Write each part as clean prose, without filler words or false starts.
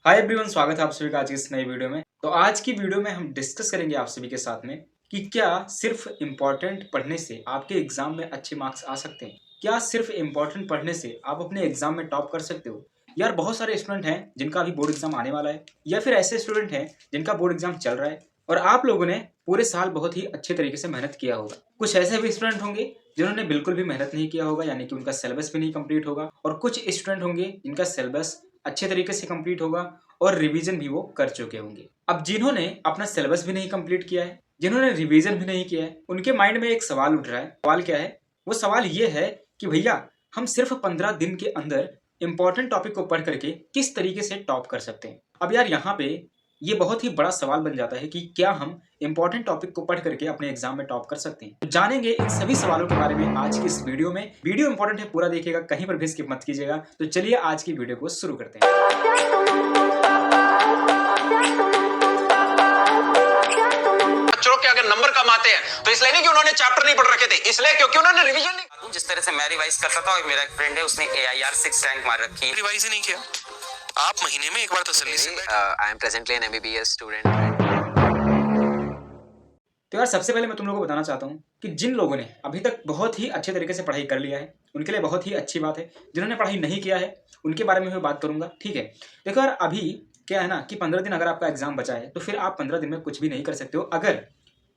Hi everyone, स्वागत है आप सभी का आज की इस नई वीडियो में। तो आज की वीडियो में हम डिस्कस करेंगे आप सभी के साथ में कि क्या सिर्फ इम्पोर्टेंट पढ़ने से आपके एग्जाम में अच्छे मार्क्स आ सकते हैं। क्या सिर्फ इम्पोर्टेंट पढ़ने से आप अपने एग्जाम में टॉप कर सकते हो। यार बहुत सारे स्टूडेंट हैं जिनका अभी बोर्ड एग्जाम आने वाला है, या फिर ऐसे स्टूडेंट हैं जिनका बोर्ड एग्जाम चल रहा है और आप लोगों ने पूरे साल बहुत ही अच्छे तरीके से मेहनत किया होगा। कुछ ऐसे भी स्टूडेंट होंगे जिन्होंने बिल्कुल भी मेहनत नहीं किया होगा, यानी कि उनका सिलेबस भी नहीं कंप्लीट होगा, और कुछ स्टूडेंट होंगे जिनका सिलेबस अच्छे तरीके से कंप्लीट होगा और रिवीजन भी वो कर चुके होंगे। अब जिन्होंने अपना सिलेबस भी नहीं कंप्लीट किया है, जिन्होंने रिवीजन भी नहीं किया है, उनके माइंड में एक सवाल उठ रहा है। सवाल क्या है? वो सवाल ये है कि भैया हम सिर्फ 15 दिन के अंदर इंपॉर्टेंट टॉपिक को पढ़ करके किस तरीके से टॉप कर सकते हैं। अब यार यहाँ पे ये बहुत ही बड़ा सवाल बन जाता है कि क्या हम इंपॉर्टेंट टॉपिक को पढ़ करके अपने एग्जाम में टॉप कर सकते हैं। तो जानेंगे इन सभी सवालों के बारे में आज की इस वीडियो में। वीडियो इंपॉर्टेंट है, पूरा देखिएगा, कहीं पर भी स्किप मत कीजिएगा। तो चलिए आज की वीडियो को शुरू करते हैं। बच्चों के अगर नंबर कम आते हैं तो इसलिए नहीं कि उन्होंने चैप्टर नहीं पढ़ रखे थे, इसलिए क्योंकि उन्होंने रिवीजन नहीं। जिस तरह से मैं रिवाइज करता था और मेरा एक फ्रेंड है उसने AIR 6 रैंक मार रखी है। रिवाइज ही नहीं किया। आप महीने में एक बार तसल्ली से I am presently an MBBS student. तो यार सबसे पहले मैं तुम लोगों को बताना चाहता हूँ कि जिन लोगों ने अभी तक बहुत ही अच्छे तरीके से पढ़ाई कर लिया है उनके लिए बहुत ही अच्छी बात है। जिन्होंने पढ़ाई नहीं किया है उनके बारे में मैं बात करूंगा, ठीक है। देखो यार, अभी क्या है ना कि 15 दिन अगर आपका एग्जाम बचा है तो फिर आप 15 दिन में कुछ भी नहीं कर सकते हो अगर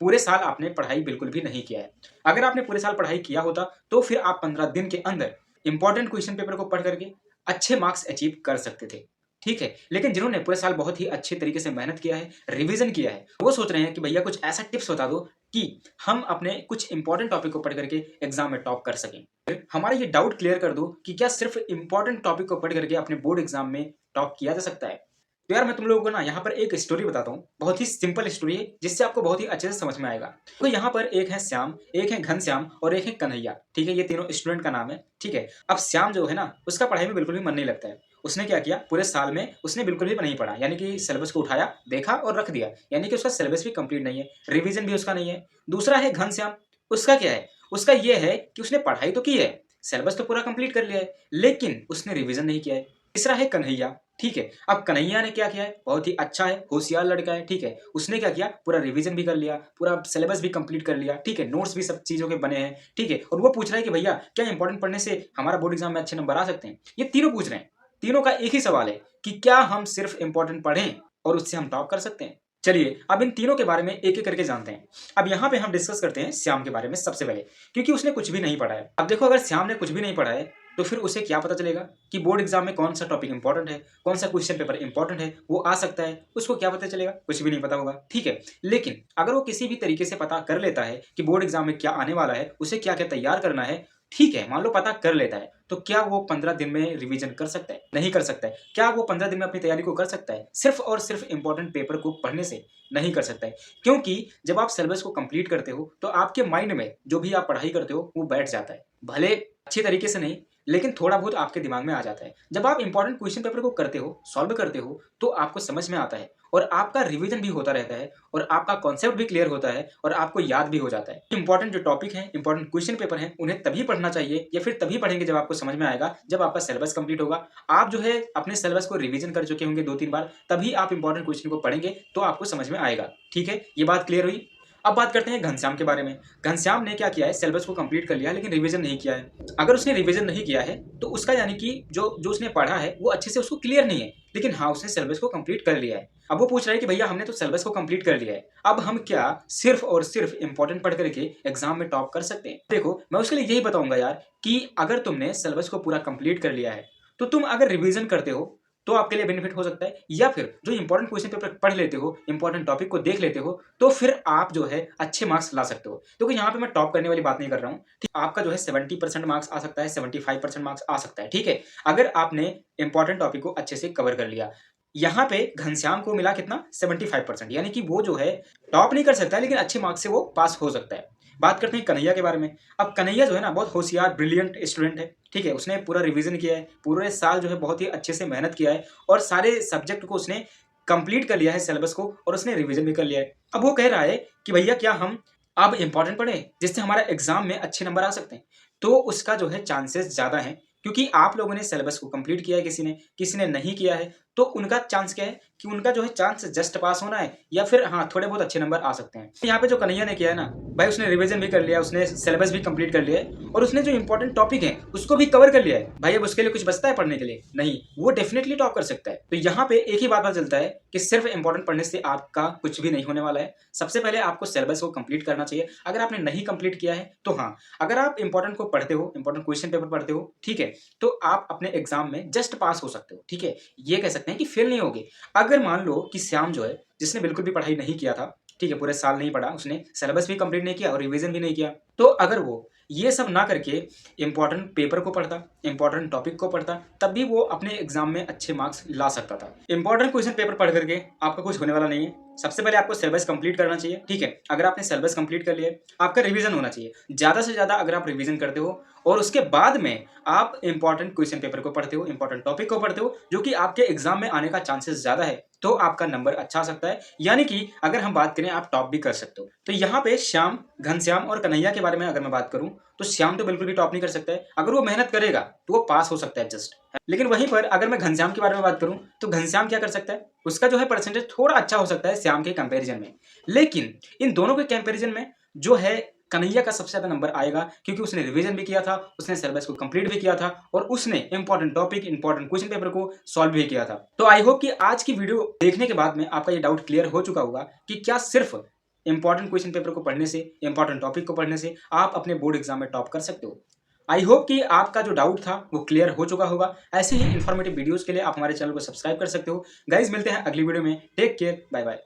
पूरे साल आपने पढ़ाई बिल्कुल भी नहीं किया है। अगर आपने पूरे साल पढ़ाई किया होता तो फिर आप 15 दिन के अंदर इंपॉर्टेंट क्वेश्चन पेपर को पढ़ करके अच्छे मार्क्स अचीव कर सकते थे, ठीक है। लेकिन जिन्होंने पूरे साल बहुत ही अच्छे तरीके से मेहनत किया है, रिवीजन किया है, वो सोच रहे हैं कि भैया कुछ ऐसा टिप्स बता दो कि हम अपने कुछ इंपॉर्टेंट टॉपिक को पढ़ करके एग्जाम में टॉप कर सकें। हमारा ये डाउट क्लियर कर दो कि क्या सिर्फ इंपॉर्टेंट टॉपिक को पढ़ करके अपने बोर्ड एग्जाम में टॉप किया जा सकता है। तो यार मैं तुम लोगों को ना यहाँ पर एक स्टोरी बताता हूँ, बहुत ही सिंपल स्टोरी है जिससे आपको बहुत ही अच्छे से समझ में आएगा। तो यहाँ पर एक है श्याम, एक है घनश्याम और एक है कन्हैया, ठीक है। ये तीनों स्टूडेंट का नाम है, ठीक है। अब श्याम जो है ना उसका पढ़ाई में बिल्कुल भी मन नहीं लगता है। उसने क्या किया, पूरे साल में उसने बिल्कुल भी नहीं पढ़ा, यानी कि सिलेबस को उठाया, देखा और रख दिया, यानी कि उसका सिलेबस भी कंप्लीट नहीं है, रिवीजन भी उसका नहीं है। दूसरा है घनश्याम, उसका क्या है, उसका ये है कि उसने पढ़ाई तो की है, सिलेबस तो पूरा कंप्लीट कर लिया है, लेकिन उसने रिवीजन नहीं किया है। तीसरा है कन्हैया, ठीक है। अब कन्हैया ने क्या किया है, बहुत ही अच्छा है, होशियार लड़का है, ठीक है। उसने क्या किया, पूरा रिवीजन भी कर लिया, पूरा सिलेबस भी कंप्लीट कर लिया, ठीक है। नोट्स भी सब चीजों के बने हैं, ठीक है। और वो पूछ रहा है कि भैया क्या इंपॉर्टेंट पढ़ने से हमारा बोर्ड एग्जाम में अच्छे नंबर आ सकते हैं। ये तीनों पूछ रहे हैं, तीनों का एक ही सवाल है कि क्या हम सिर्फ इंपॉर्टेंट पढ़ें और उससे हम टॉप कर सकते हैं। चलिए अब इन तीनों के बारे में एक एक करके जानते हैं। अब यहाँ पे हम डिस्कस करते हैं श्याम के बारे में सबसे पहले, क्योंकि उसने कुछ भी नहीं पढ़ा है। अब देखो, अगर श्याम ने कुछ भी नहीं पढ़ा है तो फिर उसे क्या पता चलेगा कि बोर्ड एग्जाम में कौन सा टॉपिक इंपॉर्टेंट है, कौन सा क्वेश्चन पेपर इंपॉर्टेंट है, वो आ सकता है, उसको क्या पता चलेगा, कुछ भी नहीं पता होगा, ठीक है। लेकिन अगर वो किसी भी तरीके से पता कर लेता है कि बोर्ड एग्जाम में क्या आने वाला है, उसे क्या क्या तैयार करना है, ठीक है, मान लो पता कर लेता है, तो क्या वो 15 दिन में रिवीजन कर सकता है? नहीं कर सकता है। क्या वो 15 दिन में अपनी तैयारी को कर सकता है? सिर्फ और सिर्फ इंपॉर्टेंट पेपर को पढ़ने से नहीं कर सकता है, क्योंकि जब आप सिलेबस को कंप्लीट करते हो तो आपके माइंड में जो भी आप पढ़ाई करते हो वो बैठ जाता है, भले अच्छी तरीके से नहीं, लेकिन थोड़ा बहुत आपके दिमाग में आ जाता है। जब आप इंपॉर्टेंट क्वेश्चन पेपर को करते हो, सॉल्व करते हो, तो आपको समझ में आता है और आपका रिवीजन भी होता रहता है और आपका कॉन्सेप्ट भी क्लियर होता है और आपको याद भी हो जाता है। इंपॉर्टेंट जो टॉपिक है, इंपॉर्टेंट क्वेश्चन पेपर है, उन्हें तभी पढ़ना चाहिए या फिर तभी पढ़ेंगे जब आपको समझ में आएगा, जब आपका सिलेबस कंप्लीट होगा। आप जो है अपने सिलेबस को रिवीजन कर चुके होंगे 2-3 बार, तभी आप इंपॉर्टेंट क्वेश्चन को पढ़ेंगे तो आपको समझ में आएगा, ठीक है। ये बात क्लियर हुई। अब बात करते हैं घनश्याम के बारे में। घनश्याम ने क्या किया है, सिलेबस को कंप्लीट कर लिया लेकिन रिवीजन नहीं किया है। अगर उसने रिवीजन नहीं किया है तो उसका यानी कि जो जो उसने पढ़ा है वो अच्छे से उसको क्लियर नहीं है, लेकिन हाँ उसने सिलेबस को कंप्लीट कर लिया है। अब वो पूछ रहा है कि भैया हमने तो सिलेबस को कंप्लीट कर लिया है, अब हम क्या सिर्फ और सिर्फ इंपॉर्टेंट पढ़ करके एग्जाम में टॉप कर सकते हैं? देखो मैं उसके लिए यही बताऊंगा यार कि अगर तुमने सिलेबस को पूरा कंप्लीट कर लिया है तो तुम अगर रिवीजन करते हो तो आपके लिए बेनिफिट हो सकता है, या फिर जो इंपॉर्टेंट क्वेश्चन पेपर पढ़ लेते हो, इंपॉर्टेंट टॉपिक को देख लेते हो, तो फिर आप जो है अच्छे मार्क्स ला सकते हो। क्योंकि यहाँ पे मैं टॉप करने वाली बात नहीं कर रहा हूँ, ठीक। आपका जो है 70% मार्क्स आ सकता है, 75% मार्क्स आ सकता है, ठीक है, अगर आपने इंपॉर्टेंट टॉपिक को अच्छे से कवर कर लिया। यहाँ पे घनश्याम को मिला कितना, 75%, यानी कि वो जो है टॉप नहीं कर सकता लेकिन अच्छे मार्क्स से वो पास हो सकता है। बात करते हैं कन्हैया के बारे में। अब कन्हैया जो है ना बहुत होशियार ब्रिलियंट स्टूडेंट है, ठीक है। उसने पूरा रिवीजन किया है, पूरे साल जो है बहुत ही अच्छे से मेहनत किया है और सारे सब्जेक्ट को उसने कंप्लीट कर लिया है सिलेबस को, और उसने रिवीजन भी कर लिया है। अब वो कह रहा है कि भैया क्या हम अब इंपॉर्टेंट पढ़ें जिससे हमारा एग्जाम में अच्छे नंबर आ सकते हैं। तो उसका जो है चांसेस ज़्यादा हैं, क्योंकि आप लोगों ने सिलेबस को कंप्लीट किया है, किसी ने नहीं किया है, तो उनका चांस क्या है कि उनका जो है चांस जस्ट पास होना है या फिर हाँ थोड़े बहुत अच्छे नंबर आ सकते हैं। यहाँ पे जो कन्हैया ने किया है ना भाई, उसने रिवीजन भी कर लिया, उसने सिलेबस भी कंप्लीट कर लिया है और उसने जो इंपॉर्टेंट टॉपिक है उसको भी कवर कर लिया है। भाई अब उसके लिए कुछ बचता है पढ़ने के लिए? नहीं, वो डेफिनेटली टॉप कर सकता है। तो यहाँ पे एक ही बात पता चलता है कि सिर्फ इंपॉर्टेंट पढ़ने से आपका कुछ भी नहीं होने वाला है। सबसे पहले आपको सिलेबस को कंप्लीट करना चाहिए। अगर आपने नहीं कंप्लीट किया है तो हाँ, अगर आप इंपॉर्टेंट को पढ़ते हो, इंपॉर्टेंट क्वेश्चन पेपर पढ़ते हो, ठीक है, तो आप अपने एग्जाम में जस्ट पास हो सकते हो, ठीक है, ये कह सकते हैं कि फेल नहीं होगे। अगर मान लो कि श्याम जो है, जिसने बिल्कुल भी पढ़ाई नहीं किया था, ठीक है, पूरे साल नहीं पढ़ा, उसने सिलेबस भी कंप्लीट नहीं किया और रिवीजन भी नहीं किया, तो अगर वो ये सब ना करके इंपॉर्टेंट पेपर को पढ़ता, इंपॉर्टेंट टॉपिक को पढ़ता, तब भी वो अपने एग्जाम में अच्छे मार्क्स ला सकता था। इंपॉर्टेंट क्वेश्चन पेपर पढ़ करके आपका कुछ होने वाला नहीं है। सबसे पहले आपको सिलेबस कंप्लीट करना चाहिए, ठीक है। अगर आपने सिलेबस कंप्लीट कर लिया, आपका रिवीजन होना चाहिए ज़्यादा से ज़्यादा। अगर आप रिवीजन करते हो और उसके बाद में आप इंपॉर्टेंट क्वेश्चन पेपर को पढ़ते हो, इंपॉर्टेंट टॉपिक को पढ़ते हो, जो कि आपके एग्जाम में आने का चांसेस ज़्यादा है, तो आपका नंबर अच्छा आ सकता है। यानी कि अगर हम बात करें, आप टॉप भी कर सकते हो। तो यहाँ पे श्याम, घनश्याम और कन्हैया के बारे में अगर मैं बात करूँ तो श्याम तो बिल्कुल भी टॉप नहीं कर सकता है। अगर वो मेहनत करेगा तो वो पास हो सकता है जस्ट। लेकिन वहीं पर अगर मैं घनश्याम के बारे में बात करूं तो घनश्याम क्या कर सकता है, उसका जो है परसेंटेज थोड़ा अच्छा हो सकता है श्याम के कंपैरिजन में। लेकिन इन दोनों के कंपैरिजन में जो है कन्हैया का सबसे ज्यादा नंबर आएगा, क्योंकि उसने रिवीजन भी किया था, उसने सिलेबस को कंप्लीट भी किया था और उसने important topic, important question paper को सॉल्व भी किया था। तो आई होप कि आज की वीडियो देखने के बाद में आपका ये डाउट क्लियर हो चुका होगा कि क्या सिर्फ इंपॉर्टेंट क्वेश्चन पेपर को पढ़ने से, इंपॉर्टेंट टॉपिक को पढ़ने से आप अपने बोर्ड एग्जाम में टॉप कर सकते हो। आई होप कि आपका जो डाउट था वो क्लियर हो चुका होगा। ऐसे ही इन्फॉर्मेटिव वीडियोस के लिए आप हमारे चैनल को सब्सक्राइब कर सकते हो। गाइज मिलते हैं अगली वीडियो में। Take care, bye bye.